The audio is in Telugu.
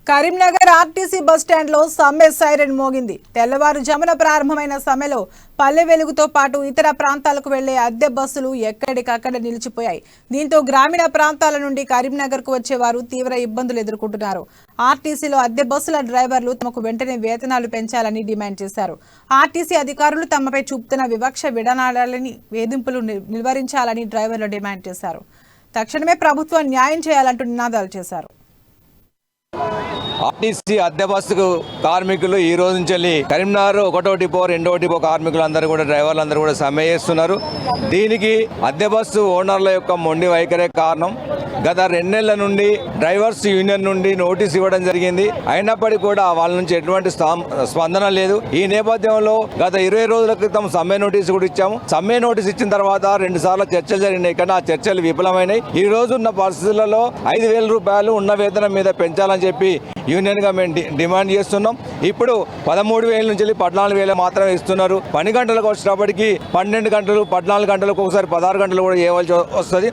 కరీంనగర్ ఆర్టీసీ బస్టాండ్లో సమ్మె సైరన్ మోగింది. తెల్లవారుజామున ప్రారంభమైన సమ్మెలో పల్లె వెలుగుతో పాటు ఇతర ప్రాంతాలకు వెళ్లే అద్దె బస్సులు ఎక్కడికక్కడ నిలిచిపోయాయి. దీంతో గ్రామీణ ప్రాంతాల నుండి కరీంనగర్కు వచ్చేవారు తీవ్ర ఇబ్బందులు ఎదుర్కొంటున్నారు. ఆర్టీసీలో అద్దె బస్సుల డ్రైవర్లు తమకు వెంటనే వేతనాలు పెంచాలని డిమాండ్ చేశారు. ఆర్టీసీ అధికారులు తమపై చూపుతున్న వివక్ష విడనాడాలని, వేధింపులు నిలువరించాలని డ్రైవర్లు డిమాండ్ చేశారు. తక్షణమే ప్రభుత్వం న్యాయం చేయాలంటూ నినాదాలు చేశారు. ఆర్టీసీ అద్దె బస్సు కార్మికులు ఈ రోజు నుంచి కరీంనగర్ 1వ డిపో 2వ డిపో కార్మికులందరూ కూడా డ్రైవర్లందరూ కూడా సమ్మె చేస్తున్నారు. దీనికి అద్దె బస్సు ఓనర్ల యొక్క మొండి వైఖరే కారణం. గత 2 నెలల నుండి డ్రైవర్స్ యూనియన్ నుండి నోటీస్ ఇవ్వడం జరిగింది. అయినప్పటికీ కూడా వాళ్ళ నుంచి ఎటువంటి స్పందన లేదు. ఈ నేపథ్యంలో గత 20 రోజుల క్రితం సమ్మె నోటీసు కూడా ఇచ్చాము. సమ్మె నోటీస్ ఇచ్చిన తర్వాత 2 సార్లు చర్చలు జరిగినాయి, కానీ ఆ చర్చలు విఫలమైనాయి. ఈ రోజు ఉన్న పరిస్థితులలో 5,000 రూపాయలు ఉన్న వేతనం మీద పెంచాలని చెప్పి యూనియన్గా మేము డిమాండ్ చేస్తున్నాం. ఇప్పుడు 13,000 నుంచి 14,000 మాత్రమే ఇస్తున్నారు. పని గంటలకు వచ్చేటప్పటికి 12 గంటలు 14 గంటలకు ఒకసారి 16 గంటలు కూడా ఇవ్వాల్సి వస్తుంది.